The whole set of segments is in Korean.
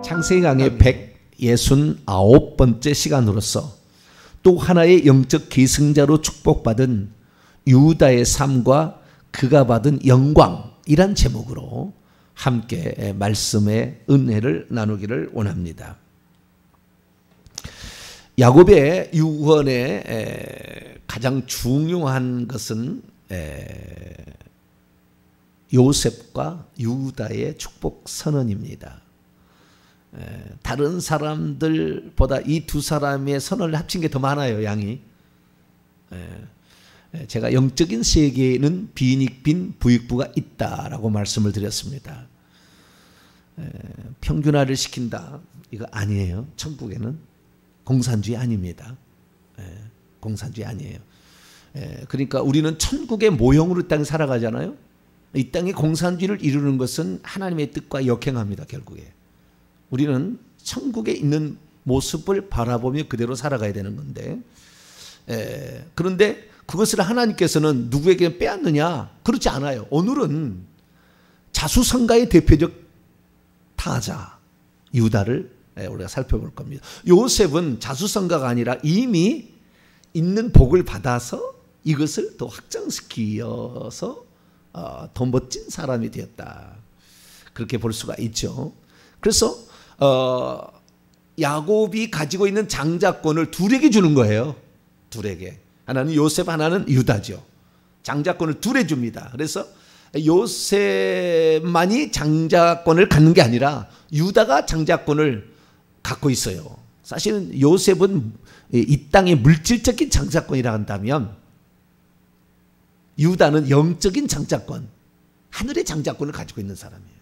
창세기 강의 169번째 시간으로서 또 하나의 영적 계승자로 축복받은 유다의 삶과 그가 받은 영광이란 제목으로 함께 말씀의 은혜를 나누기를 원합니다. 야곱의 유언의 가장 중요한 것은 요셉과 유다의 축복 선언입니다. 다른 사람들보다 이 두 사람의 선언을 합친 게 더 많아요, 양이. 제가 영적인 세계에는 빈익빈 부익부가 있다라고 말씀을 드렸습니다. 평균화를 시킨다, 이거 아니에요. 천국에는 공산주의 아닙니다. 공산주의 아니에요. 그러니까 우리는 천국의 모형으로 이 땅에 살아가잖아요. 이 땅에 공산주의를 이루는 것은 하나님의 뜻과 역행합니다. 결국에 우리는 천국에 있는 모습을 바라보며 그대로 살아가야 되는 건데, 그런데 그것을 하나님께서는 누구에게 빼앗느냐? 그렇지 않아요. 오늘은 자수성가의 대표적 타자 유다를 우리가 살펴볼 겁니다. 요셉은 자수성가가 아니라 이미 있는 복을 받아서 이것을 더 확장시켜서 더 멋진 사람이 되었다, 그렇게 볼 수가 있죠. 그래서 야곱이 가지고 있는 장자권을 둘에게 주는 거예요. 둘에게. 하나는 요셉, 하나는 유다죠. 장자권을 둘에 줍니다. 그래서 요셉만이 장자권을 갖는 게 아니라 유다가 장자권을 갖고 있어요. 사실은 요셉은 이 땅의 물질적인 장자권이라 한다면 유다는 영적인 장자권, 하늘의 장자권을 가지고 있는 사람이에요.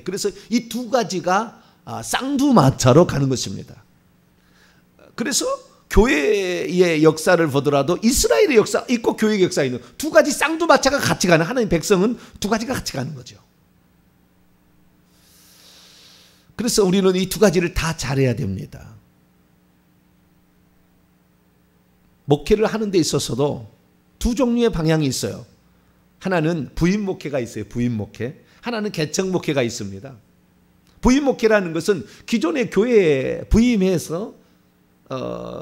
그래서 이 두 가지가 쌍두마차로 가는 것입니다. 그래서 교회의 역사를 보더라도 이스라엘의 역사 있고 교회의 역사 있는 두 가지 쌍두마차가 같이 가는, 하나님 백성은 두 가지가 같이 가는 거죠. 그래서 우리는 이 두 가지를 다 잘해야 됩니다. 목회를 하는 데 있어서도 두 종류의 방향이 있어요. 하나는 부인 목회가 있어요. 부인 목회. 하나는 개척 목회가 있습니다. 부인 목회라는 것은 기존의 교회에 부임해서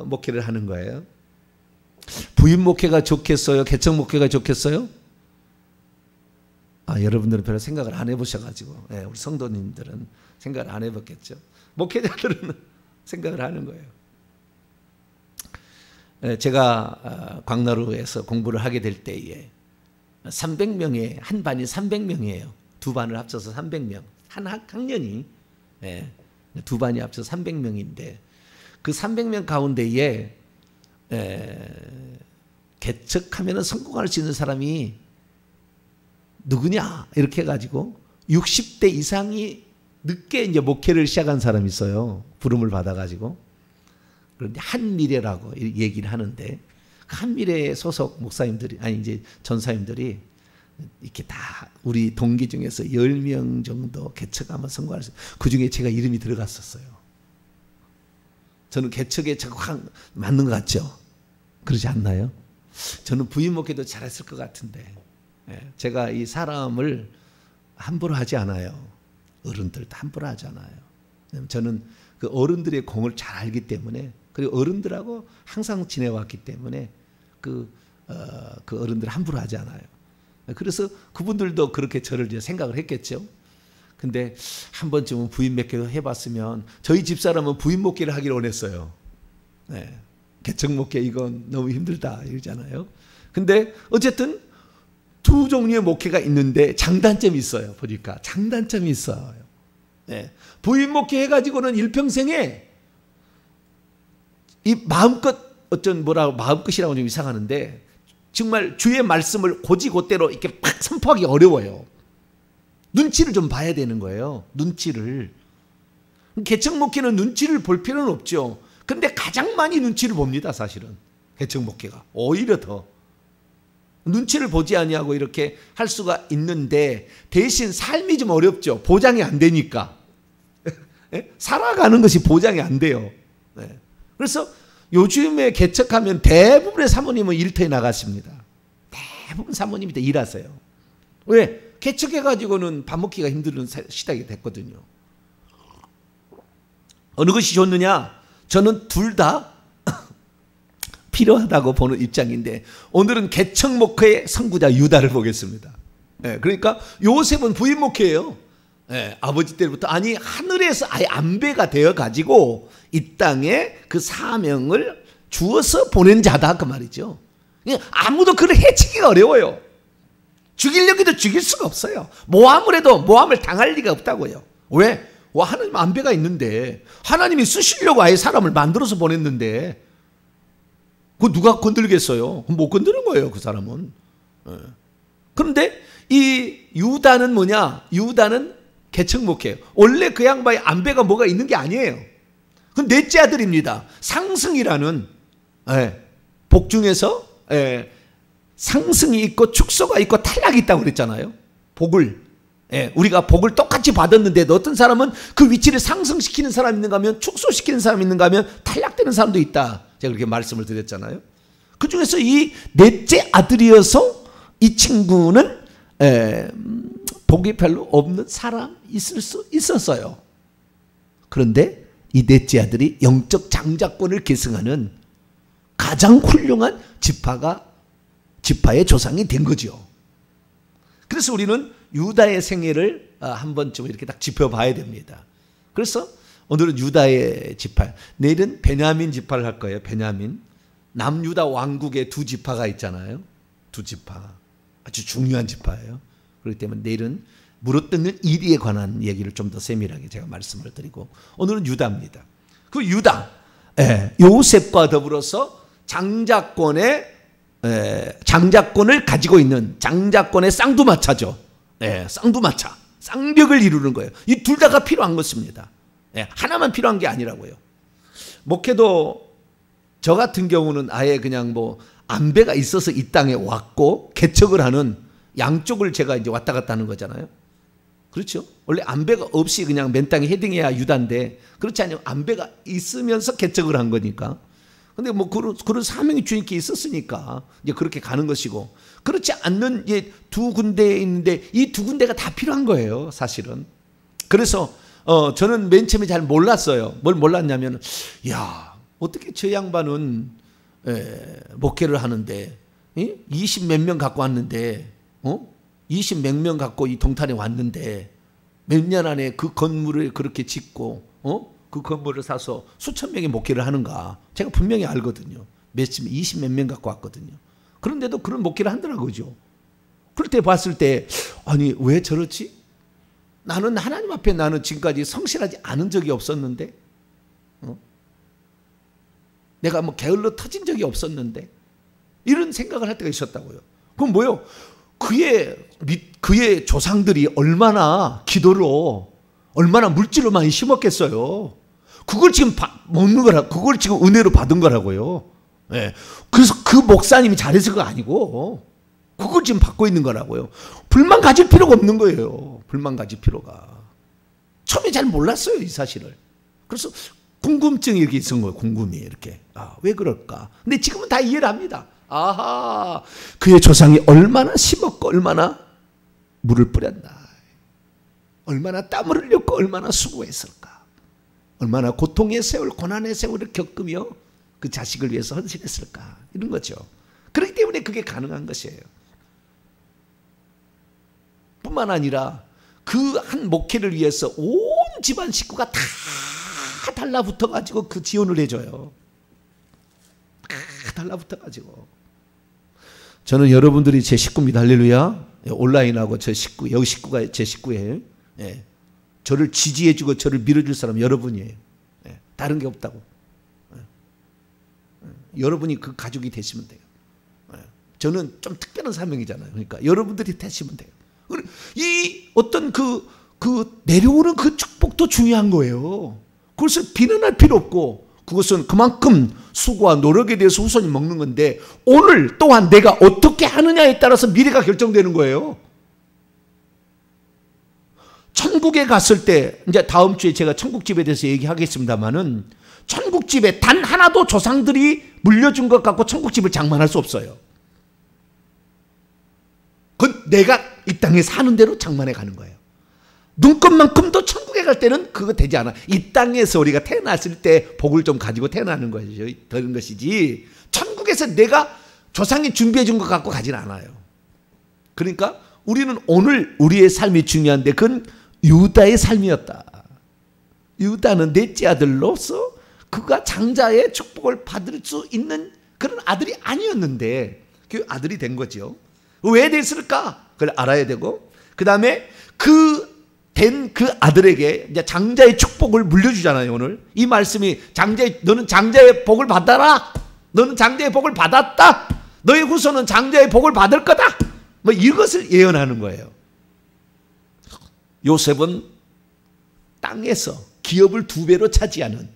목회를 하는 거예요. 부인 목회가 좋겠어요? 개척 목회가 좋겠어요? 여러분들은 별로 생각을 안 해보셔가지고, 우리 성도님들은 생각을 안 해봤겠죠. 목회자들은 생각을 하는 거예요. 제가 광나루에서 공부를 하게 될 때에 300명의 한 반이 300명이에요. 두 반을 합쳐서 300명. 한 학년이 두 반이 합쳐서 300명인데 그 300명 가운데에 개척하면 성공할 수 있는 사람이 누구냐 이렇게 해가지고 60대 이상이 늦게 이제 목회를 시작한 사람이 있어요. 부름을 받아가지고. 그런데 한미래라고 얘기를 하는데 그 한미래 소속 목사님들이, 아니 이제 전사님들이 이렇게 다 우리 동기 중에서 10명 정도 개척하면 성공할 수 있어요. 그 중에 제가 이름이 들어갔었어요. 저는 개척에 확 맞는 것 같죠? 그러지 않나요? 저는 부인 목회도 잘했을 것 같은데, 제가 이 사람을 함부로 하지 않아요. 어른들도 함부로 하지 않아요. 저는 그 어른들의 공을 잘 알기 때문에, 그리고 어른들하고 항상 지내왔기 때문에 그 어른들 함부로 하지 않아요. 그래서 그분들도 그렇게 저를 이제 생각을 했겠죠. 근데 한 번쯤은 부인 목회도 해봤으면, 저희 집사람은 부인 목회를 하기를 원했어요. 개척 목회 이건 너무 힘들다 이러잖아요. 근데 어쨌든 두 종류의 목회가 있는데 장단점이 있어요. 보니까 장단점이 있어요. 부인 목회 해가지고는 일평생에 이 마음껏 마음껏이라고 좀 이상하는데 정말 주의 말씀을 곧이곧대로 이렇게 팍 선포하기 어려워요. 눈치를 좀 봐야 되는 거예요. 눈치를. 개척 목회는 눈치를 볼 필요는 없죠. 그런데 가장 많이 눈치를 봅니다. 사실은 개척 목회가 오히려 더 눈치를 보지 아니하고 이렇게 할 수가 있는데, 대신 삶이 좀 어렵죠. 보장이 안 되니까. 살아가는 것이 보장이 안 돼요. 그래서 요즘에 개척하면 대부분의 사모님은 일터에 나가십니다. 대부분 사모님이 다 일하세요. 왜? 개척해가지고는 밥 먹기가 힘든 시대가 됐거든요. 어느 것이 좋느냐? 저는 둘 다 필요하다고 보는 입장인데 오늘은 개척 목회의 선구자 유다를 보겠습니다. 그러니까 요셉은 부인 목회예요. 아버지 때부터 아니 하늘에서 아예 안배가 되어 가지고 이 땅에 그 사명을 주어서 보낸 자다 그 말이죠. 아무도 그를 해치기가 어려워요. 죽이려고 해도 죽일 수가 없어요. 모함을 해도 모함을 당할 리가 없다고요. 왜? 하나님 안배가 있는데 하나님이 쓰시려고 아예 사람을 만들어서 보냈는데 그거 누가 건들겠어요? 못 건드는 거예요 그 사람은. 그런데 이 유다는 뭐냐? 유다는 개척 목회예요. 원래 그 양반의 안배가 뭐가 있는 게 아니에요. 그 넷째 아들입니다. 상승이라는 복 중에서 상승이 있고 축소가 있고 탈락이 있다고 그랬잖아요. 복을 우리가 복을 똑같이 받았는데도 어떤 사람은 그 위치를 상승시키는 사람이 있는가 하면 축소시키는 사람이 있는가 하면 탈락되는 사람도 있다. 제가 그렇게 말씀을 드렸잖아요. 그 중에서 이 넷째 아들이어서 이 친구는 복이 별로 없는 사람 있을 수 있었어요. 그런데 이 넷째 아들이 영적 장자권을 계승하는 가장 훌륭한 지파의 조상이 된 거죠. 그래서 우리는 유다의 생애를 한 번쯤 이렇게 딱 짚어봐야 됩니다. 그래서 오늘은 유다의 지파, 내일은 베냐민 지파를 할 거예요. 베냐민. 남유다 왕국의 두 지파가 있잖아요. 두 지파. 아주 중요한 지파예요. 그렇기 때문에 내일은 물어뜯는 일에 관한 얘기를 좀 더 세밀하게 제가 말씀을 드리고 오늘은 유다입니다. 그 유다, 요셉과 더불어서 장자권을 가지고 있는 장자권의 쌍두마차죠. 쌍두마차, 쌍벽을 이루는 거예요. 이 둘 다가 필요한 것입니다. 하나만 필요한 게 아니라고요. 목회도 저 같은 경우는 아예 그냥 뭐 안배가 있어서 이 땅에 왔고 개척을 하는 양쪽을 제가 이제 왔다 갔다 하는 거잖아요. 그렇죠? 원래 안배가 없이 그냥 맨 땅에 헤딩해야 유다인데 그렇지 않으면 안배가 있으면서 개척을 한 거니까. 근데 뭐 그런 사명이 주님께 있었으니까 이제 그렇게 가는 것이고 그렇지 않는 이제 두 군데에 있는데 이 두 군데가 다 필요한 거예요, 사실은. 그래서 저는 맨 처음에 잘 몰랐어요. 뭘 몰랐냐면, 야, 어떻게 저 양반은 목회를 하는데 20 몇 명 갖고 왔는데 20 몇 명 갖고 이 동탄에 왔는데 몇 년 안에 그 건물을 그렇게 짓고 그 건물을 사서 수천 명의 목회를 하는가. 제가 분명히 알거든요. 20 몇 명 갖고 왔거든요. 그런데도 그런 목회를 한다고죠. 그럴 때 봤을 때 아니 왜 저렇지? 나는 하나님 앞에 나는 지금까지 성실하지 않은 적이 없었는데 내가 뭐 게을러 터진 적이 없었는데 이런 생각을 할 때가 있었다고요. 그럼 뭐요? 그의 조상들이 얼마나 기도로 얼마나 물질로 많이 심었겠어요. 그걸 지금 먹는 거라, 그걸 지금 은혜로 받은 거라고요. 그래서 그 목사님이 잘해서 그거 아니고 그걸 지금 받고 있는 거라고요. 불만 가질 필요가 없는 거예요. 불만 가질 필요가. 처음에 잘 몰랐어요, 이 사실을. 그래서 궁금증이 이렇게 있은 거예요. 궁금이 이렇게. 왜 그럴까? 근데 지금은 다 이해를 합니다. 아하, 그의 조상이 얼마나 심었고 얼마나 물을 뿌렸나, 얼마나 땀을 흘렸고 얼마나 수고했을까, 얼마나 고통의 세월, 고난의 세월을 겪으며 그 자식을 위해서 헌신했을까, 이런 거죠. 그렇기 때문에 그게 가능한 것이에요. 뿐만 아니라 그 한 목회를 위해서 온 집안 식구가 다 달라붙어 가지고 그 지원을 해줘요. 다 달라붙어 가지고. 저는 여러분들이 제 식구입니다. 할렐루야. 온라인하고 제 식구, 여기 식구가 제 식구예요. 저를 지지해주고 저를 밀어줄 사람 여러분이에요. 다른 게 없다고. 여러분이 그 가족이 되시면 돼요. 저는 좀 특별한 사명이잖아요. 그러니까 여러분들이 되시면 돼요. 이 어떤 그 내려오는 그 축복도 중요한 거예요. 그것을 비난할 필요 없고 그것은 그만큼 수고와 노력에 대해서 후손이 먹는 건데 오늘 또한 내가 어떻게 하느냐에 따라서 미래가 결정되는 거예요. 천국에 갔을 때 이제 다음 주에 제가 천국집에 대해서 얘기하겠습니다만은 천국집에 단 하나도 조상들이 물려준 것 갖고 천국집을 장만할 수 없어요. 그건 내가 이 땅에 사는 대로 장만해 가는 거예요. 눈꽃만큼도 천국에 하늘에 갈 때는 그거 되지 않아. 이 땅에서 우리가 태어났을 때 복을 좀 가지고 태어나는 것이죠. 되는 것이지. 천국에서 내가 조상이 준비해 준 것 갖고 가진 않아요. 그러니까 우리는 오늘 우리의 삶이 중요한데 그건 유다의 삶이었다. 유다는 넷째 아들로서 그가 장자의 축복을 받을 수 있는 그런 아들이 아니었는데 그 아들이 된 거죠. 왜 됐을까? 그걸 알아야 되고, 그 다음에 그 아들에게 이제 장자의 축복을 물려주잖아요. 오늘 이 말씀이 너는 장자의 복을 받아라. 너는 장자의 복을 받았다. 너의 후손은 장자의 복을 받을 거다. 뭐 이것을 예언하는 거예요. 요셉은 땅에서 기업을 2배로 차지하는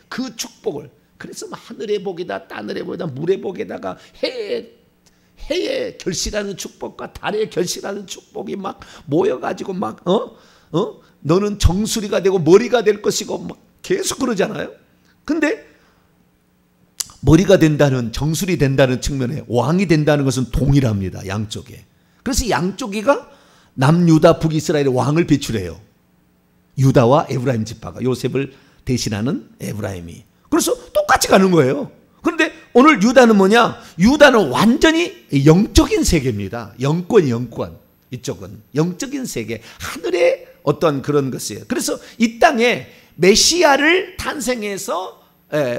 그 축복을, 그래서 하늘의 복이다, 따늘의 복이다, 물의 복에다가 해의 결실하는 축복과 달의 결실하는 축복이 막 모여가지고 너는 정수리가 되고 머리가 될 것이고 막 계속 그러잖아요. 근데 머리가 된다는, 정수리 된다는 측면에 왕이 된다는 것은 동일합니다. 양쪽에. 그래서 양쪽이가 남유다 북이스라엘의 왕을 배출해요. 유다와 에브라임 지파가, 요셉을 대신하는 에브라임이. 그래서 똑같이 가는 거예요. 그런데 오늘 유다는 뭐냐? 유다는 완전히 영적인 세계입니다. 영권. 이쪽은 영적인 세계, 하늘의 어떤 그런 것이에요. 그래서 이 땅에 메시아를 탄생해서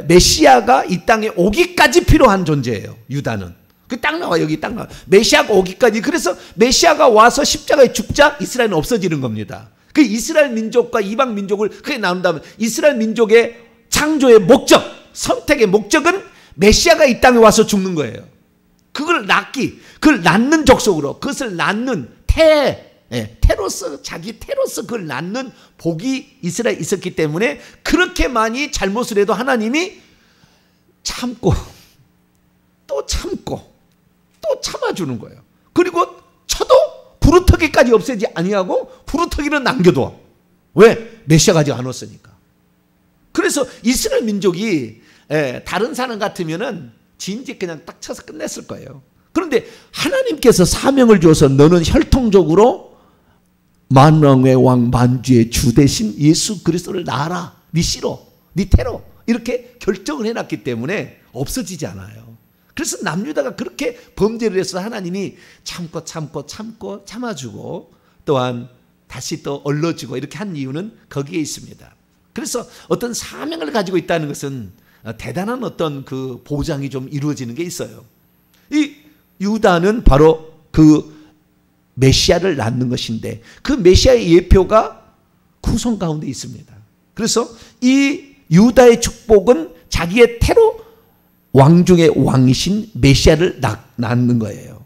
메시아가 이 땅에 오기까지 필요한 존재예요. 유다는. 그 딱 나와, 여기 딱 나와. 메시아가 오기까지. 그래서 메시아가 와서 십자가에 죽자 이스라엘은 없어지는 겁니다. 그 이스라엘 민족과 이방 민족을 크게 나눈다면 이스라엘 민족의 창조의 목적, 선택의 목적은 메시아가 이 땅에 와서 죽는 거예요. 그걸 낳는 족속으로, 그것을 낳는 태로서, 자기 태로서 그걸 낳는 복이 이스라엘에 있었기 때문에 그렇게 많이 잘못을 해도 하나님이 참고 또 참고 또 참아주는 거예요. 그리고 쳐도 부르터기까지 없애지 아니하고 부르터기는 남겨둬. 왜? 메시아가 아직 안 왔으니까. 그래서 이스라엘 민족이 다른 사람 같으면은 진즉 그냥 딱 쳐서 끝냈을 거예요. 그런데 하나님께서 사명을 주어서 너는 혈통적으로 만왕의 왕 만주의 주 대신 예수 그리스도를 낳아라. 네 씨로, 네 태로 이렇게 결정을 해놨기 때문에 없어지지 않아요. 그래서 남유다가 그렇게 범죄를 해서 하나님이 참고 참아주고 또한 다시 또 얼러주고 이렇게 한 이유는 거기에 있습니다. 그래서 어떤 사명을 가지고 있다는 것은 대단한 어떤 그 보장이 좀 이루어지는 게 있어요. 이 유다는 바로 그 메시아를 낳는 것인데 그 메시아의 예표가 후손 가운데 있습니다. 그래서 이 유다의 축복은 자기의 태로 왕 중의 왕이신 메시아를 낳는 거예요.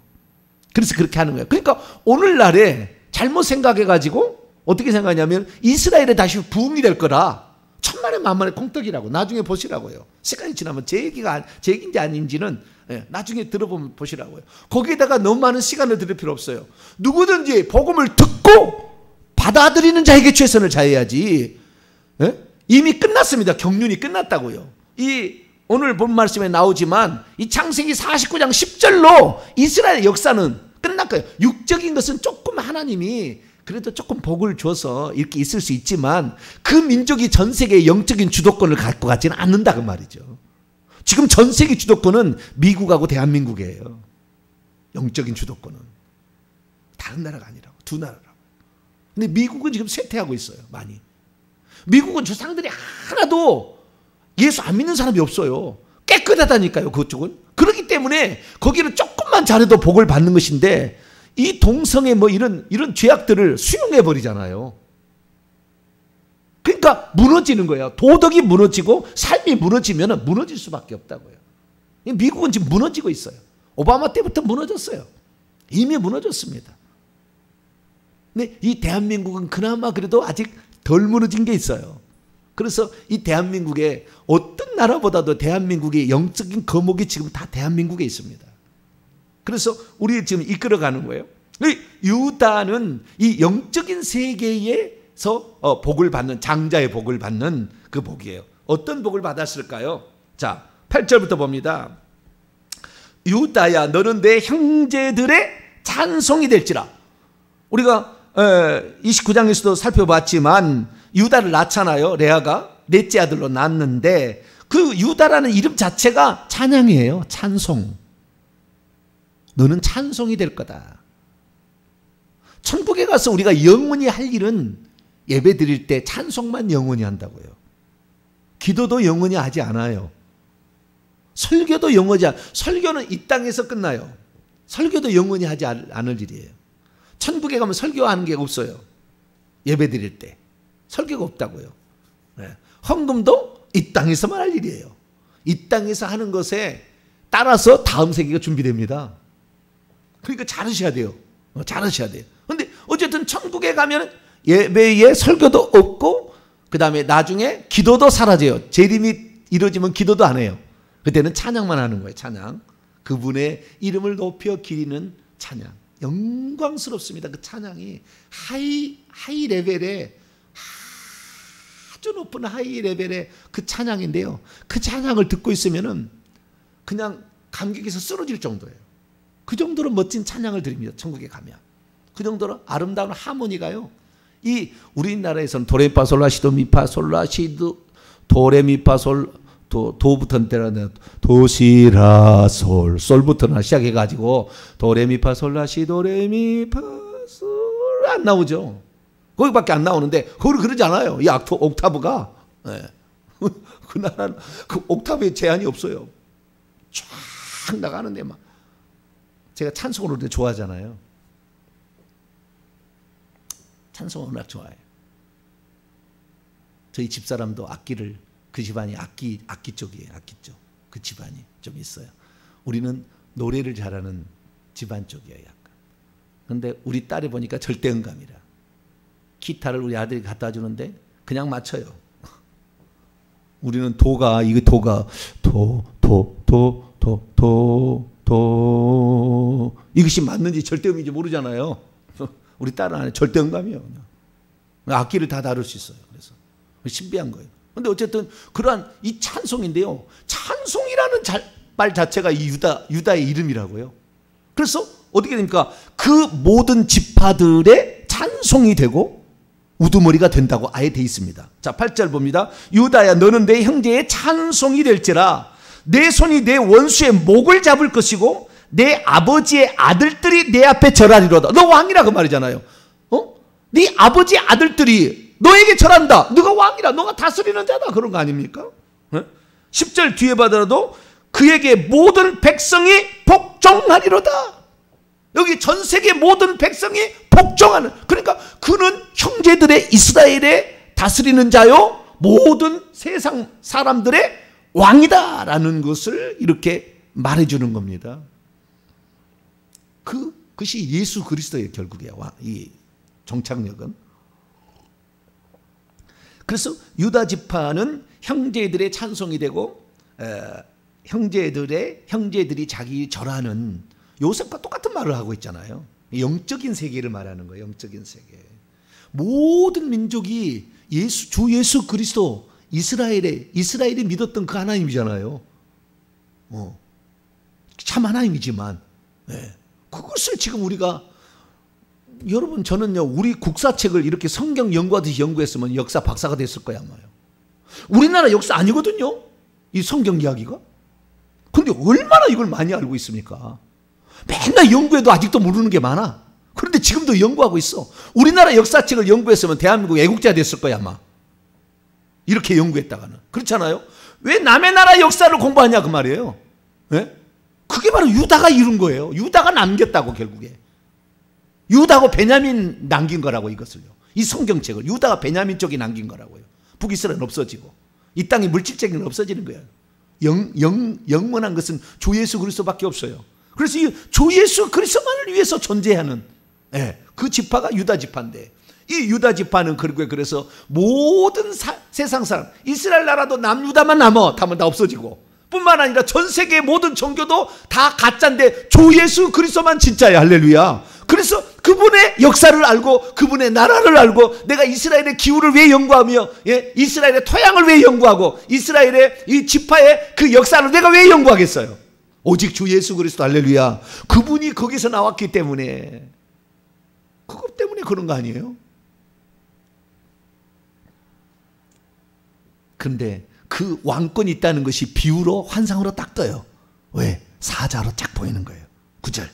그래서 그렇게 하는 거예요. 그러니까 오늘날에 잘못 생각해가지고 어떻게 생각하냐면 이스라엘에 다시 부흥이 될 거라. 천만에 만만의 콩떡이라고. 나중에 보시라고요. 시간이 지나면 제 얘기인지 아닌지는 나중에 들어보면 보시라고요. 거기에다가 너무 많은 시간을 들일 필요 없어요. 누구든지 복음을 듣고 받아들이는 자에게 최선을 다해야지. 이미 끝났습니다. 경륜이 끝났다고요. 오늘 본 말씀에 나오지만 이 창세기 49장 10절로 이스라엘 역사는 끝났고요. 육적인 것은 조금 하나님이 그래도 조금 복을 줘서 이렇게 있을 수 있지만 그 민족이 전 세계의 영적인 주도권을 갖고 가지는 않는다 그 말이죠. 지금 전 세계 주도권은 미국하고 대한민국이에요. 영적인 주도권은. 다른 나라가 아니라고. 두 나라라고. 근데 미국은 지금 쇠퇴하고 있어요. 많이. 미국은 조상들이 하나도 예수 안 믿는 사람이 없어요. 깨끗하다니까요. 그쪽은. 그렇기 때문에 거기는 조금만 잘해도 복을 받는 것인데 이 동성애 뭐 이런 죄악들을 수용해 버리잖아요. 그러니까 무너지는 거예요. 도덕이 무너지고 삶이 무너지면 무너질 수밖에 없다고요. 미국은 지금 무너지고 있어요. 오바마 때부터 무너졌어요. 이미 무너졌습니다. 근데 이 대한민국은 그나마 그래도 아직 덜 무너진 게 있어요. 그래서 이 대한민국에 어떤 나라보다도 대한민국의 영적인 거목이 지금 다 대한민국에 있습니다. 그래서 우리 지금 이끌어가는 거예요. 유다는 이 영적인 세계에서 복을 받는, 장자의 복을 받는 그 복이에요. 어떤 복을 받았을까요? 자, 8절부터 봅니다. 유다야 너는 내 형제들의 찬송이 될지라. 우리가 29장에서도 살펴봤지만 유다를 낳잖아요. 레아가 넷째 아들로 낳았는데 그 유다라는 이름 자체가 찬양이에요. 찬송. 너는 찬송이 될 거다. 천국에 가서 우리가 영원히 할 일은 예배 드릴 때 찬송만 영원히 한다고요. 기도도 영원히 하지 않아요. 설교도 영원히 설교는 이 땅에서 끝나요. 설교도 영원히 하지 않을 일이에요. 천국에 가면 설교하는 게 없어요. 예배 드릴 때 설교가 없다고요. 네. 헌금도 이 땅에서만 할 일이에요. 이 땅에서 하는 것에 따라서 다음 세계가 준비됩니다. 그러니까 잘하셔야 돼요. 잘하셔야 돼요. 그런데 어쨌든 천국에 가면 예배에 설교도 없고 그 다음에 나중에 기도도 사라져요. 재림이 이루어지면 기도도 안 해요. 그때는 찬양만 하는 거예요. 찬양. 그분의 이름을 높여 기리는 찬양. 영광스럽습니다. 그 찬양이 하이 레벨의 아주 높은 하이 레벨의 그 찬양인데요. 그 찬양을 듣고 있으면은 그냥 감격에서 쓰러질 정도예요. 그 정도로 멋진 찬양을 드립니다. 천국에 가면. 그 정도로 아름다운 하모니가요. 이 우리나라에서는 도레미파솔라 시도 미파솔라 시도 도레미파솔 도부터 때라는 도시라 솔부터 시작해가지고 도레미파솔라 시도레미파솔 안 나오죠. 거기밖에 안 나오는데 그걸 그러지 않아요. 이 옥타브가 네. 그 나라는 그 옥타브에 제한이 없어요. 쫙 나가는데 막 제가 찬송을 되게 좋아하잖아요. 찬송 음악 좋아해요. 저희 집사람도 악기를 그 집안이 악기 쪽이에요. 악기 쪽. 그 집안이 좀 있어요. 우리는 노래를 잘하는 집안 쪽이에요. 약간. 그런데 우리 딸이 보니까 절대음감이라. 기타를 우리 아들이 갖다 주는데 그냥 맞춰요. 우리는 도가 이것이 맞는지 절대음인지 모르잖아요. 우리 딸은 안에 절대음감이에요. 악기를 다 다룰 수 있어요. 그래서 신비한 거예요. 그런데 어쨌든 그러한 이 찬송인데요. 찬송이라는 말 자체가 이 유다의 이름이라고요. 그래서 어떻게 됩니까? 그 모든 지파들의 찬송이 되고 우두머리가 된다고 아예 돼 있습니다. 자, 8절 봅니다. 유다야 너는 내 형제의 찬송이 될지라 내 손이 내 원수의 목을 잡을 것이고 내 아버지의 아들들이 내 앞에 절하리로다. 너 왕이라 그 말이잖아요. 네 아버지의 아들들이 너에게 절한다. 너가 왕이라. 너가 다스리는 자다. 그런 거 아닙니까? 10절 뒤에 받아도 그에게 모든 백성이 복종하리로다. 여기 전 세계 모든 백성이 복종하는. 그러니까 그는 형제들의 이스라엘의 다스리는 자요. 모든 세상 사람들의 왕이다라는 것을 이렇게 말해주는 겁니다. 그것이 예수 그리스도의 결국이야. 이 종착역은. 그래서 유다 지파는 형제들의 찬송이 되고 형제들이 자기 절하는 요셉과 똑같은 말을 하고 있잖아요. 영적인 세계를 말하는 거예요. 영적인 세계. 모든 민족이 주 예수 그리스도 이스라엘이 믿었던 그 하나님이잖아요. 참 하나님이지만 그것을 지금 우리가 여러분 저는요 우리 국사책을 이렇게 성경 연구하듯이 연구했으면 역사 박사가 됐을 거야 아마요. 우리나라 역사 아니거든요. 이 성경 이야기가. 그런데 얼마나 이걸 많이 알고 있습니까? 맨날 연구해도 아직도 모르는 게 많아. 그런데 지금도 연구하고 있어. 우리나라 역사책을 연구했으면 대한민국 애국자 됐을 거야 아마. 이렇게 연구했다가는. 그렇잖아요. 왜 남의 나라 역사를 공부하냐 그 말이에요. 네? 그게 바로 유다가 이룬 거예요. 유다가 남겼다고 결국에. 유다하고 베냐민 남긴 거라고 이것을요. 이 성경책을 유다가 베냐민 쪽이 남긴 거라고요. 북이스라엘은 없어지고 이 땅의 물질적인 없어지는 거예요. 영원한 것은 주 예수 그리스도밖에 없어요. 그래서 이 주 예수 그리스도만을 위해서 존재하는 그 지파가 유다 지파인데 이 유다 지파는 결국에 그래서 모든 세상 사람 이스라엘 나라도 남유다만 남아 다면 다 없어지고 뿐만 아니라 전 세계의 모든 종교도 다 가짜인데 주 예수 그리스도만 진짜야. 할렐루야. 그래서 그분의 역사를 알고 그분의 나라를 알고 내가 이스라엘의 기후를 왜 연구하며 이스라엘의 토양을 왜 연구하고 이스라엘의 이 지파의 그 역사를 내가 왜 연구하겠어요. 오직 주 예수 그리스도. 할렐루야. 그분이 거기서 나왔기 때문에 그것 때문에 그런 거 아니에요? 근데 그 왕권이 있다는 것이 비유로 환상으로 딱 떠요. 왜? 사자로 쫙 보이는 거예요. 9절.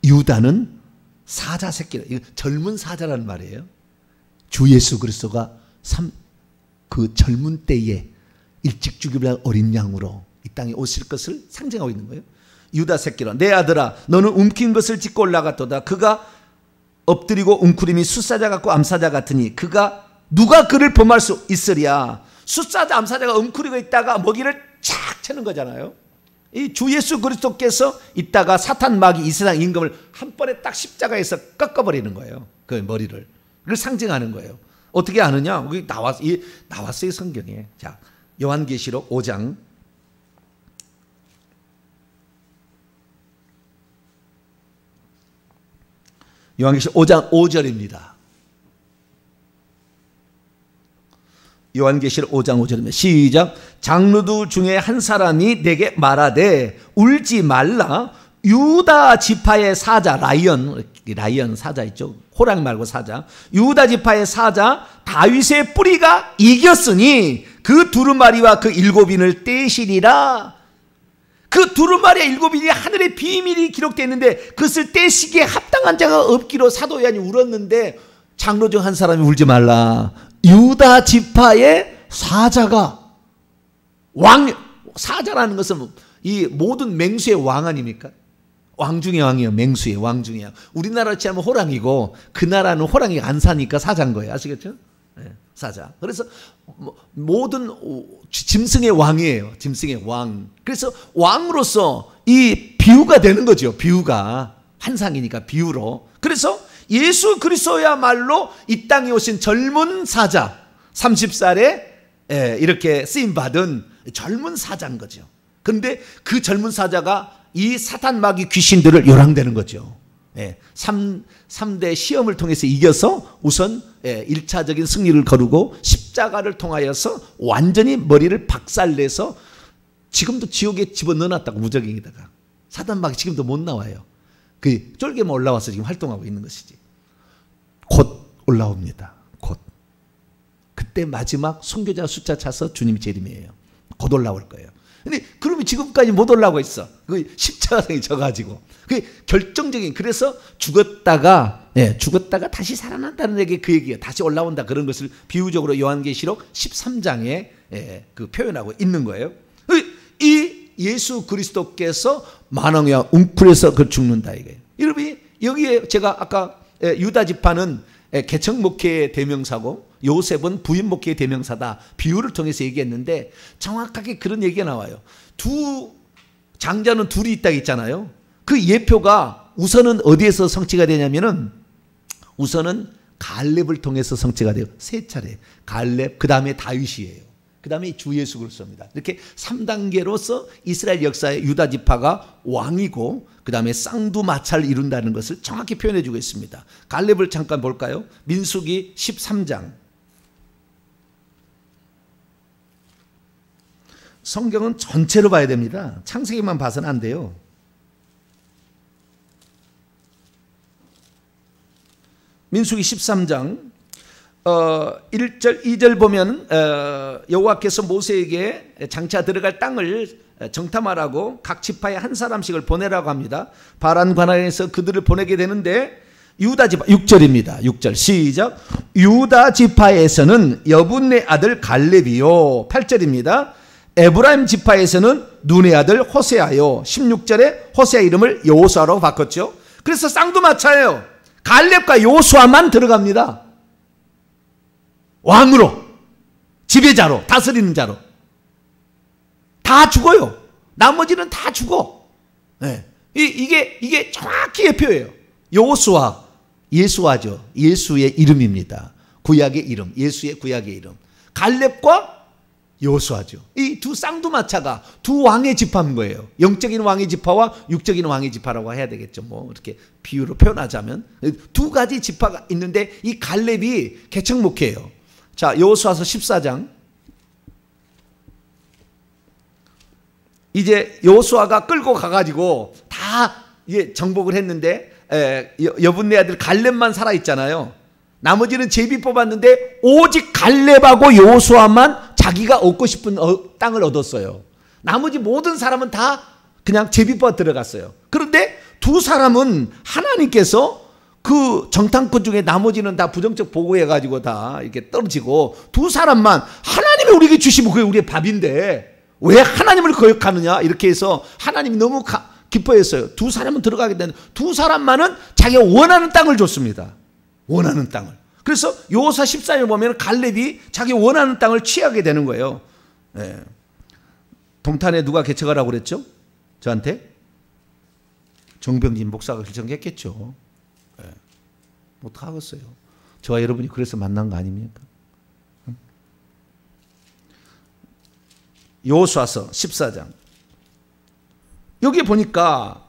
유다는 사자 새끼라. 이거 젊은 사자라는 말이에요. 주 예수 그리스도가 그 젊은 때에 일찍 죽임을 어린 양으로 이 땅에 오실 것을 상징하고 있는 거예요. 유다 새끼라. 내 아들아, 너는 움킨 것을 짚고 올라갔도다. 그가 엎드리고 웅크림이 숫사자 같고 암사자 같으니 누가 그를 범할 수 있으랴. 숫사자 암사자가 웅크리고 있다가 먹이를 착 채는 거잖아요. 이 주 예수 그리스도께서 있다가 사탄 마귀 이 세상 임금을 한 번에 딱 십자가에서 꺾어버리는 거예요. 그 머리를. 그걸 상징하는 거예요. 어떻게 아느냐? 여기 나왔어요, 성경에. 자, 요한계시록 5장. 요한계시록 5장 5절입니다. 요한계시록 5장 5절입니다. 시작. 장로들 중에 한 사람이 내게 말하되 울지 말라. 유다 지파의 사자, 라이언 사자 있죠. 호랑 말고 사자. 유다 지파의 사자 다윗의 뿌리가 이겼으니 그 두루마리와 그 일곱인을 떼시리라. 그 두루마리와 일곱인이 하늘의 비밀이 기록되어 있는데 그것을 떼시기에 합당한 자가 없기로 사도 요한이 울었는데 장로 중 한 사람이 울지 말라. 유다 지파의 사자가 사자라는 것은 이 모든 맹수의 왕 아닙니까? 왕 중의 왕이요. 맹수의 왕 중의 왕. 우리나라로 치면 호랑이고 그 나라는 호랑이가 안 사니까 사자인 거예요. 아시겠죠? 네, 사자. 그래서 모든 짐승의 왕이에요. 짐승의 왕. 그래서 왕으로서 이 비유가 되는 거죠. 비유가. 환상이니까 비유로. 그래서 예수 그리스도야말로 이 땅에 오신 젊은 사자, 30살에 이렇게 쓰임받은 젊은 사자인 거죠. 그런데 그 젊은 사자가 이 사탄 마귀 귀신들을 요랑대는 거죠. 3대 시험을 통해서 이겨서 우선 1차적인 승리를 거두고 십자가를 통하여서 완전히 머리를 박살내서 지금도 지옥에 집어넣어놨다고 무적행에다가. 사탄 마귀 지금도 못 나와요. 그 쫄개만 올라와서 지금 활동하고 있는 것이지. 곧 올라옵니다. 곧. 그때 마지막 선교자 숫자 차서 주님이 재림이에요. 곧 올라올 거예요. 근데 그러면 지금까지 못 올라오고 있어. 그 십자가상에 져가지고. 그게 결정적인. 그래서 죽었다가 다시 살아난다는 얘기 그 얘기예요. 다시 올라온다 그런 것을 비유적으로 요한계시록 13장에 그 표현하고 있는 거예요. 이 예수 그리스도께서 만왕의 웅크려서 그 죽는다 이거예요. 여러분 여기에 제가 아까 유다 지파는 개척 목회의 대명사고 요셉은 부인 목회의 대명사다. 비유를 통해서 얘기했는데 정확하게 그런 얘기가 나와요. 두 장자는 둘이 있다고 했잖아요. 그 예표가 우선은 어디에서 성취가 되냐면은 우선은 갈렙을 통해서 성취가 돼요. 세 차례. 갈렙, 그 다음에 다윗이에요. 그 다음에 주 예수 그리스도입니다. 이렇게 3단계로서 이스라엘 역사의 유다 지파가 왕이고 그 다음에 쌍두마차를 이룬다는 것을 정확히 표현해 주고 있습니다. 갈렙을 잠깐 볼까요? 민수기 13장. 성경은 전체로 봐야 됩니다. 창세기만 봐서는 안 돼요. 민수기 13장 1절 2절 보면 여호와께서 모세에게 장차 들어갈 땅을 정탐하라고 각 지파에 한 사람씩을 보내라고 합니다. 바란 관할에서 그들을 보내게 되는데 유다 지파 6절입니다. 6절 시작. 유다 지파에서는 여분네 아들 갈렙이요. 8절입니다. 에브라임 지파에서는 눈의 아들 호세아요. 16절에 호세아 이름을 여호수아로 바꿨죠. 그래서 쌍두마차예요. 갈렙과 여호수아만 들어갑니다. 왕으로, 지배자로, 다스리는 자로. 다 죽어요. 나머지는 다 죽어. 이게 정확히 예표예요. 여호수아, 예수아죠. 예수의 이름입니다. 구약의 이름, 예수의 구약의 이름. 갈렙과 여호수아죠. 이 두 쌍두마차가 두 왕의 지파인 거예요. 영적인 왕의 지파와 육적인 왕의 지파라고 해야 되겠죠. 뭐 이렇게 비유로 표현하자면 두 가지 지파가 있는데 이 갈렙이 개척 목회예요. 자, 여호수아서 14장. 이제 여호수아가 끌고 가가지고 다 정복을 했는데 여분네 아들 갈렙만 살아 있잖아요. 나머지는 제비 뽑았는데 오직 갈렙하고 여호수아만 자기가 얻고 싶은 땅을 얻었어요. 나머지 모든 사람은 다 그냥 제비바 들어갔어요. 그런데 두 사람은 하나님께서 그 정탐꾼 중에 나머지는 다 부정적 보고해가지고 다 이렇게 떨어지고, 두 사람만 하나님이 우리에게 주시면 그게 우리의 밥인데 왜 하나님을 거역하느냐, 이렇게 해서 하나님이 너무 기뻐했어요. 두 사람은 들어가게 되는데 두 사람만은 자기가 원하는 땅을 줬습니다. 원하는 땅을. 그래서 여호수아 14절 보면 갈렙이 자기 원하는 땅을 취하게 되는 거예요. 네. 동탄에 누가 개척하라고 그랬죠? 저한테? 정병진 목사가 결정했겠죠. 네. 못하겠어요. 저와 여러분이 그래서 만난 거 아닙니까? 여호수아서 14장. 여기 보니까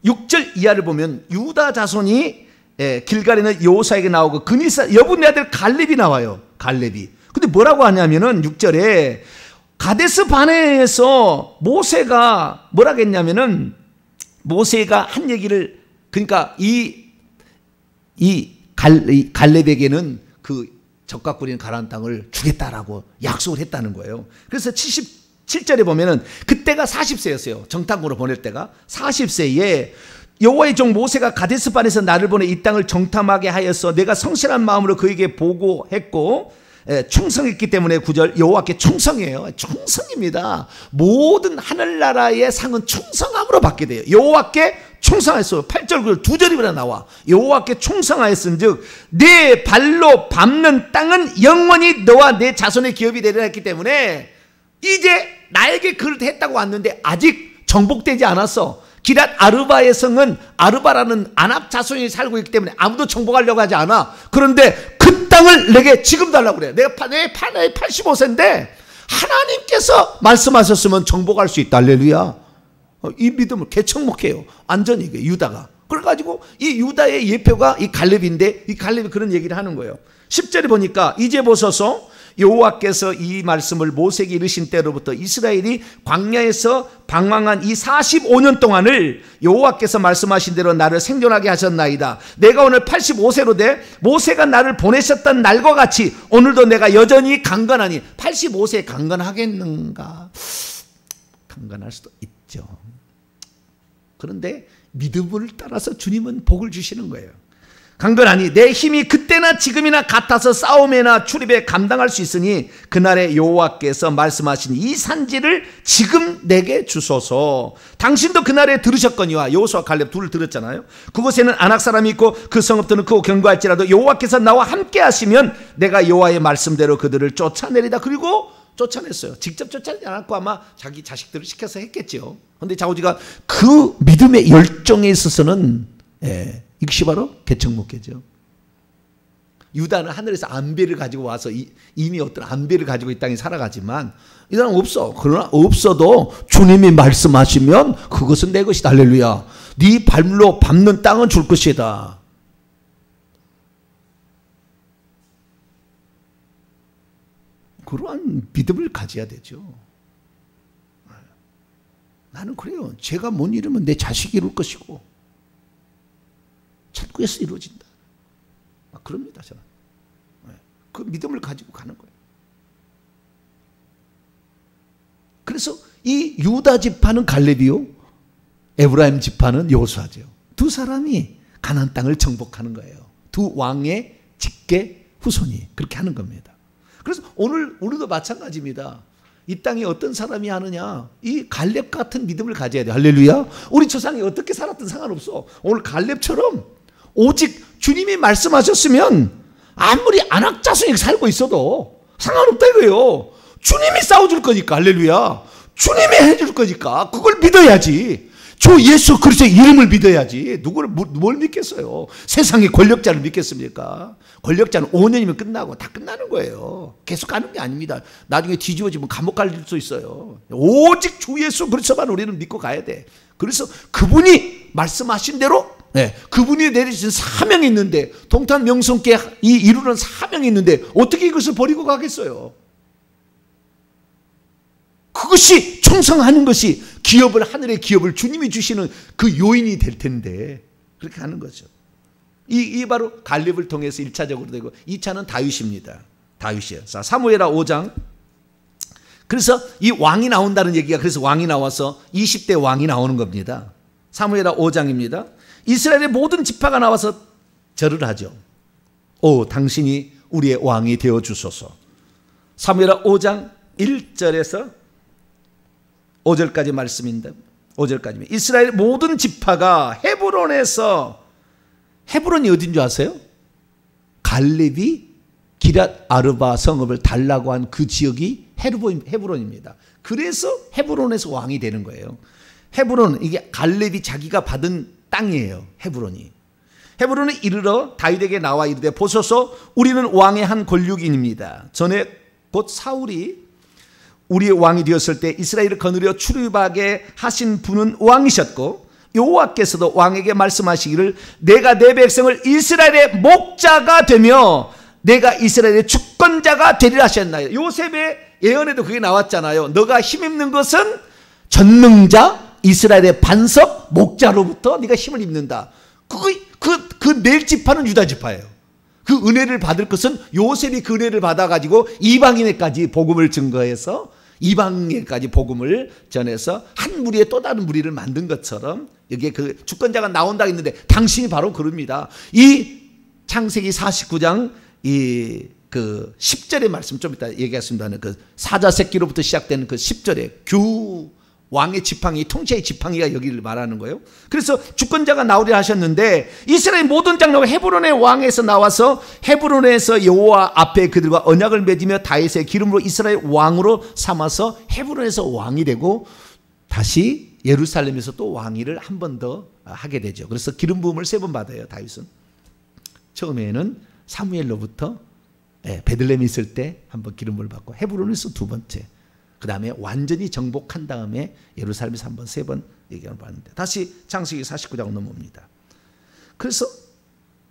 6절 이하를 보면 유다 자손이 길갈에는 여호수아에게 나오고 그니사 여분의 아들 갈렙이 나와요. 갈렙이. 근데 뭐라고 하냐면은 6절에 가데스 바네에서 모세가 뭐라고 했냐면은, 모세가 한 얘기를, 그러니까 이 갈렙에게는 그 적각거리는 가나안 땅을 주겠다라고 약속을 했다는 거예요. 그래서 77절에 보면은 그때가 40세였어요. 정탐으로 보낼 때가 40세에 여호와의 종 모세가 가데스 바네에서 나를 보내 이 땅을 정탐하게 하여서 내가 성실한 마음으로 그에게 보고했고 충성했기 때문에 9절 여호와께 충성해요. 충성입니다. 모든 하늘나라의 상은 충성함으로 받게 돼요. 여호와께 충성하였어. 8절 9절 두 절이나 나와. 여호와께 충성하였은즉 내 발로 밟는 땅은 영원히 너와 내 자손의 기업이 되리라 했기 때문에 이제 나에게 그를 했다고 왔는데 아직 정복되지 않았어. 기랏 아르바의 성은 아르바라는 아납 자손이 살고 있기 때문에 아무도 정복하려고 하지 않아. 그런데 그 땅을 내게 지금 달라고 그래. 내가 85세인데 하나님께서 말씀하셨으면 정복할 수 있다. 할렐루야. 이 믿음을 개척목해요. 완전히 이게 유다가. 그래가지고 이 유다의 예표가 이 갈렙인데 이 갈렙이 그런 얘기를 하는 거예요. 10절에 보니까 이제 보소서 여호와께서 이 말씀을 모세에게 이르신 때로부터 이스라엘이 광야에서 방황한 이 45년 동안을 여호와께서 말씀하신 대로 나를 생존하게 하셨나이다. 내가 오늘 85세로 돼 모세가 나를 보내셨던 날과 같이 오늘도 내가 여전히 강건하니. 85세에 강건하겠는가? 강건할 수도 있죠. 그런데 믿음을 따라서 주님은 복을 주시는 거예요. 강건하니 내 힘이 그때나 지금이나 같아서 싸움에나 출입에 감당할 수 있으니 그날에 여호와께서 말씀하신 이 산지를 지금 내게 주소서. 당신도 그날에 들으셨거니와. 여호수아 갈렙 둘을 들었잖아요. 그곳에는 아낙 사람이 있고 그 성읍들은 크고 견고할지라도 여호와께서 나와 함께 하시면 내가 여호와의 말씀대로 그들을 쫓아내리다. 그리고 쫓아냈어요. 직접 쫓아내지 않았고 아마 자기 자식들을 시켜서 했겠죠. 그런데 자오지가 그 믿음의 열정에 있어서는 이것이 바로 개척목회죠. 유다는 하늘에서 안배를 가지고 와서 이미 어떤 안배를 가지고 이 땅에 살아가지만 이 사람 없어. 그러나 없어도 주님이 말씀하시면 그것은 내 것이다. 할렐루야. 네 발로 밟는 땅은 줄 것이다. 그러한 믿음을 가져야 되죠. 나는 그래요. 제가 못 이루면 내 자식이 이룰 것이고 천국에서 이루어진다. 그럽니다. 저는. 그 믿음을 가지고 가는 거예요. 그래서 이 유다 지파는 갈렙이요, 에브라임 지파는 여호수아죠. 두 사람이 가나안 땅을 정복하는 거예요. 두 왕의 직계 후손이 그렇게 하는 겁니다. 그래서 오늘 우리도 마찬가지입니다. 이 땅에 어떤 사람이 하느냐, 이 갈렙 같은 믿음을 가져야 돼. 할렐루야. 우리 조상이 어떻게 살았든 상관없어. 오늘 갈렙처럼 오직 주님이 말씀하셨으면 아무리 안악 자손이 살고 있어도 상관없다 이거예요. 주님이 싸워줄 거니까. 할렐루야. 주님이 해줄 거니까 그걸 믿어야지. 주 예수 그리스도의 이름을 믿어야지. 누구를 뭘 믿겠어요? 세상의 권력자를 믿겠습니까? 권력자는 5년이면 끝나고 다 끝나는 거예요. 계속 가는 게 아닙니다. 나중에 뒤집어지면 감옥 갈 수도 있어요. 오직 주 예수 그리스도만 우리는 믿고 가야 돼. 그래서 그분이 말씀하신 대로 그분이 내리신 사명이 있는데, 동탄 명성께 이루는 사명이 있는데 어떻게 이것을 버리고 가겠어요? 그것이 충성하는 것이 기업을, 하늘의 기업을 주님이 주시는 그 요인이 될 텐데 그렇게 하는 거죠. 이 바로 갈렙을 통해서 1차적으로 되고 2차는 다윗입니다. 다윗이에요. 자, 사무엘하 5장 그래서 이 왕이 나온다는 얘기가, 그래서 왕이 나와서 20대 왕이 나오는 겁니다. 사무엘하 5장입니다. 이스라엘의 모든 지파가 나와서 절을 하죠. 오, 당신이 우리의 왕이 되어 주소서. 사무엘하 5장 1절에서 5절까지 말씀입니다. 5절까지입니다. 이스라엘 모든 지파가 헤브론에서, 헤브론이 어딘 줄 아세요? 갈렙이 기랏 아르바 성읍을 달라고 한 그 지역이 헤브론입니다. 그래서 헤브론에서 왕이 되는 거예요. 헤브론, 이게 갈렙이 자기가 받은 땅이에요. 헤브론이. 헤브론에 이르러 다윗에게 나와 이르되 보소서 우리는 왕의 한 권력인입니다. 전에 곧 사울이 우리의 왕이 되었을 때 이스라엘을 거느려 출입하게 하신 분은 왕이셨고 여호와께서도 왕에게 말씀하시기를 내가 내 백성을 이스라엘의 목자가 되며 내가 이스라엘의 주권자가 되리라 하셨나요. 요셉의 예언에도 그게 나왔잖아요. 너가 힘입는 것은 전능자 이스라엘의 반석 목자로부터 네가 힘을 입는다. 그 낼 지파는 유다 지파예요. 그 은혜를 받을 것은 요셉이 그 은혜를 받아가지고 이방인에까지 복음을 증거해서 이방인에까지 복음을 전해서 한 무리에 또 다른 무리를 만든 것처럼 여기에 그 주권자가 나온다 했는데 당신이 바로 그럽니다. 이 창세기 49장 그 10절의 말씀 좀 이따 얘기하겠습니다. 그 사자 새끼로부터 시작되는 그 10절에 왕의 지팡이, 통치의 지팡이가 여기를 말하는 거예요. 그래서 주권자가 나오리라 하셨는데 이스라엘 모든 장로가 헤브론의 왕에서 나와서 헤브론에서 여호와 앞에 그들과 언약을 맺으며 다윗의 기름으로 이스라엘 왕으로 삼아서 헤브론에서 왕이 되고 다시 예루살렘에서 또 왕위를 한 번 더 하게 되죠. 그래서 기름 부음을 3번 받아요. 다윗은 처음에는 사무엘로부터 베들레헴에 있을 때 한 번 기름을 받고 헤브론에서 2번째, 그 다음에 완전히 정복한 다음에 예루살렘에서 한 번, 3번 얘기를 받는데 다시 창세기 49장 넘어옵니다. 그래서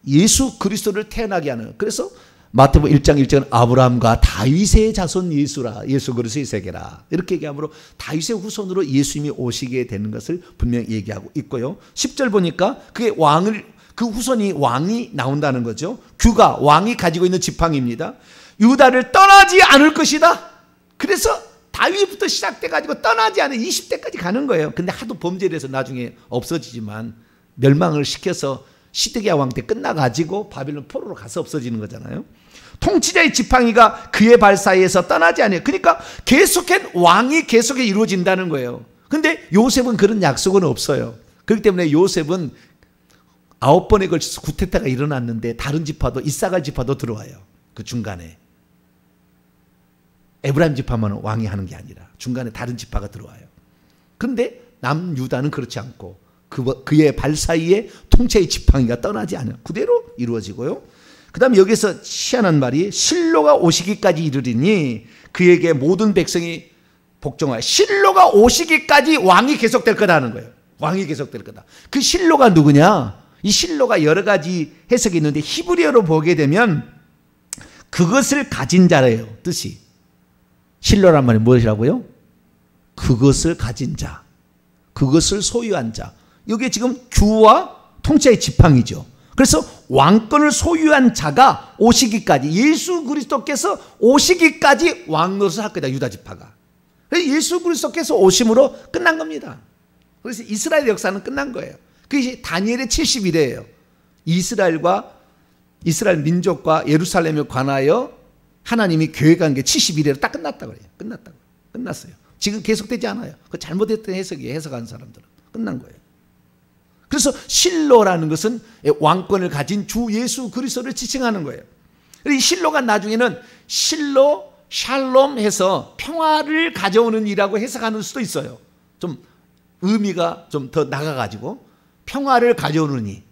예수 그리스도를 태어나게 하는, 그래서 마태복음 1장 1절은 아브라함과 다윗의 자손 예수라, 예수 그리스도의 세계라 이렇게 얘기하므로 다윗의 후손으로 예수님이 오시게 되는 것을 분명히 얘기하고 있고요. 10절 보니까 그게 그 후손이 왕이 나온다는 거죠. 규가 왕이 가지고 있는 지팡이입니다. 유다를 떠나지 않을 것이다. 그래서 다윗부터 시작돼가지고 떠나지 않은 20대까지 가는 거예요. 근데 하도 범죄를 해서 나중에 없어지지만 멸망을 시켜서 시드기야 왕 때 끝나가지고 바빌론 포로로 가서 없어지는 거잖아요. 통치자의 지팡이가 그의 발 사이에서 떠나지 않아요. 그러니까 왕이 계속해 이루어진다는 거예요. 근데 요셉은 그런 약속은 없어요. 그렇기 때문에 요셉은 9번에 걸쳐서 구테타가 일어났는데 다른 지파도, 이사갈 지파도 들어와요. 그 중간에 에브라임 지파만 왕이 하는 게 아니라 중간에 다른 지파가 들어와요. 그런데 남유다는 그렇지 않고 그의 발 사이에 통치의 지팡이가 떠나지 않아요. 그대로 이루어지고요. 그 다음에 여기서 희한한 말이 실로가 오시기까지 이르리니 그에게 모든 백성이 복종하여, 실로가 오시기까지 왕이 계속될 거다는 거예요. 왕이 계속될 거다. 그 실로가 누구냐? 이 실로가 여러 가지 해석이 있는데 히브리어로 보게 되면 그것을 가진 자래요. 뜻이. 실로란 말이 무엇이라고요? 그것을 가진 자, 그것을 소유한 자. 이게 지금 규와 통치의 지팡이죠. 그래서 왕권을 소유한 자가 오시기까지, 예수 그리스도께서 오시기까지 왕 노릇을 할 거다, 유다 지파가. 예수 그리스도께서 오심으로 끝난 겁니다. 그래서 이스라엘 역사는 끝난 거예요. 그것이 다니엘의 70일이에요. 이스라엘 민족과 예루살렘에 관하여 하나님이 계획한 게 70일에 딱 끝났다고 그래요. 끝났어요. 지금 계속되지 않아요. 그 잘못했던 해석이에요. 해석하는 사람들은. 끝난 거예요. 그래서 실로라는 것은 왕권을 가진 주 예수 그리스도를 지칭하는 거예요. 이 실로가 나중에는 실로, 샬롬 해서 평화를 가져오는 이라고 해석하는 수도 있어요. 좀 의미가 좀 더 나가가지고 평화를 가져오는 이.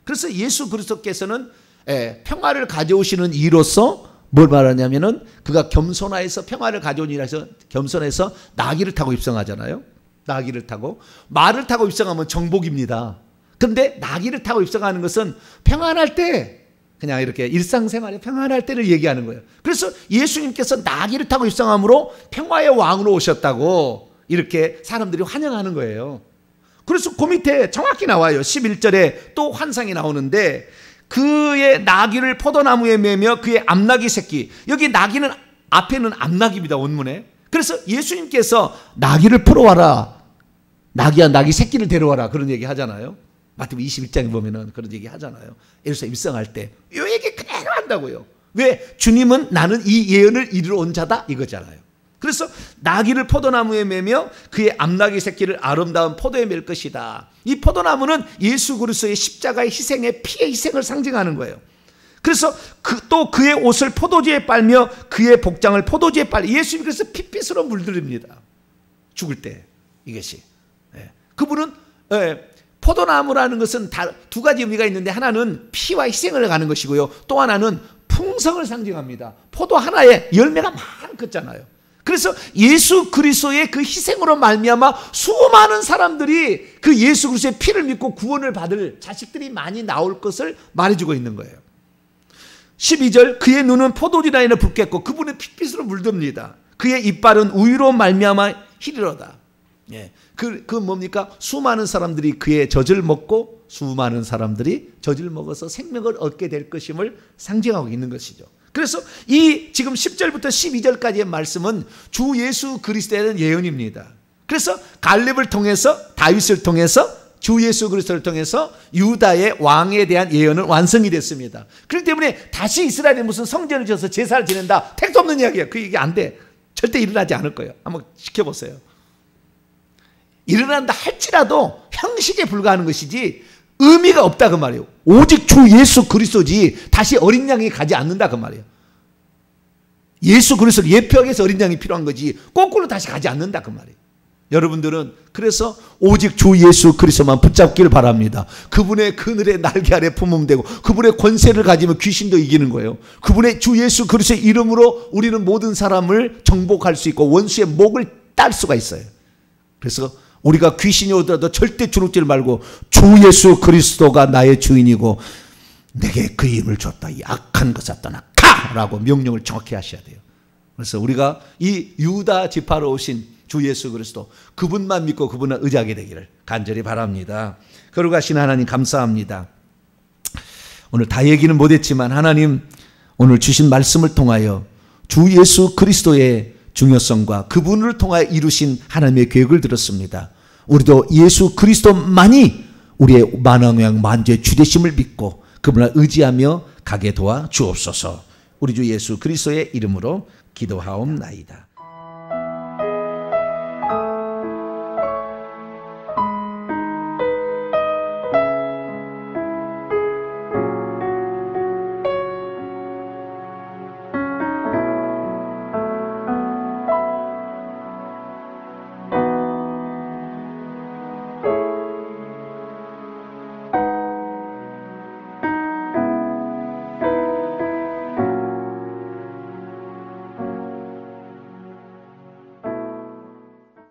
그래서 예수 그리스도께서는 평화를 가져오시는 이로서 뭘 말하냐면은 그가 겸손하여서 평화를 가져온 이라서 겸손해서 나귀를 타고 입성하잖아요. 나귀를 타고, 말을 타고 입성하면 정복입니다. 그런데 나귀를 타고 입성하는 것은 평안할 때, 그냥 이렇게 일상생활에 평안할 때를 얘기하는 거예요. 그래서 예수님께서 나귀를 타고 입성함으로 평화의 왕으로 오셨다고 이렇게 사람들이 환영하는 거예요. 그래서 그 밑에 정확히 나와요. 11절에 또 환상이 나오는데 그의 나귀를 포도나무에 매며 그의 암나귀 새끼, 여기 나귀는 앞에는 암나귀입니다. 원문에. 그래서 예수님께서 나귀를 풀어와라. 나귀야 나귀 새끼를 데려와라. 그런 얘기 하잖아요. 마태복음 21장에 보면은 그런 얘기 하잖아요. 예루살렘 입성할 때 이 얘기 그대로 한다고요. 왜? 주님은 나는 이 예언을 이루러 온 자다 이거잖아요. 그래서 나귀를 포도나무에 매며 그의 암나귀 새끼를 아름다운 포도에 맬 것이다. 이 포도나무는 예수 그리스도의 십자가의 희생의 피의 희생을 상징하는 거예요. 그래서 또 그의 옷을 포도주에 빨며 그의 복장을 포도주에 빨리 예수님이 그래서 핏빛으로 물들입니다. 죽을 때 이것이. 그분은 포도나무라는 것은 두 가지 의미가 있는데 하나는 피와 희생을 가는 것이고요. 또 하나는 풍성을 상징합니다. 포도 하나에 열매가 많겠잖아요. 그래서 예수 그리스도의 그 희생으로 말미암아 수많은 사람들이 그 예수 그리스도의 피를 믿고 구원을 받을 자식들이 많이 나올 것을 말해주고 있는 거예요. 12절 그의 눈은 포도주 라인을 붓겠고 그분의 핏빛으로 물듭니다. 그의 이빨은 우유로 말미암아 희리로다. 그 뭡니까? 수많은 사람들이 그의 젖을 먹고 수많은 사람들이 젖을 먹어서 생명을 얻게 될 것임을 상징하고 있는 것이죠. 그래서 이 지금 10절부터 12절까지의 말씀은 주 예수 그리스도에 대한 예언입니다. 그래서 갈렙을 통해서 다윗을 통해서 주 예수 그리스도를 통해서 유다의 왕에 대한 예언은 완성이 됐습니다. 그렇기 때문에 다시 이스라엘이 무슨 성전을 지어서 제사를 지낸다. 택도 없는 이야기야. 그 얘기 안 돼. 절대 일어나지 않을 거예요. 한번 지켜보세요. 일어난다 할지라도 형식에 불과하는 것이지 의미가 없다 그 말이에요. 오직 주 예수 그리스도지 다시 어린 양이 가지 않는다 그 말이에요. 예수 그리스도를 예표하기 위해서 어린 양이 필요한 거지 거꾸로 다시 가지 않는다 그 말이에요. 여러분들은 그래서 오직 주 예수 그리스도만 붙잡기를 바랍니다. 그분의 그늘의 날개 아래 품음되고 그분의 권세를 가지면 귀신도 이기는 거예요. 그분의 주 예수 그리스도의 이름으로 우리는 모든 사람을 정복할 수 있고 원수의 목을 딸 수가 있어요. 그래서 우리가 귀신이 오더라도 절대 주눅질 말고 주 예수 그리스도가 나의 주인이고 내게 그 힘을 줬다. 이 악한 것을 떠나 가라고 명령을 정확히 하셔야 돼요. 그래서 우리가 이 유다 지파로 오신 주 예수 그리스도 그분만 믿고 그분을 의지하게 되기를 간절히 바랍니다. 거룩하신 하나님 감사합니다. 오늘 다 얘기는 못했지만 하나님 오늘 주신 말씀을 통하여 주 예수 그리스도의 중요성과 그분을 통하여 이루신 하나님의 계획을 들었습니다. 우리도 예수 그리스도만이 우리의 만왕왕 만주의 주되심을 믿고 그분을 의지하며 가게 도와 주옵소서. 우리 주 예수 그리스도의 이름으로 기도하옵나이다.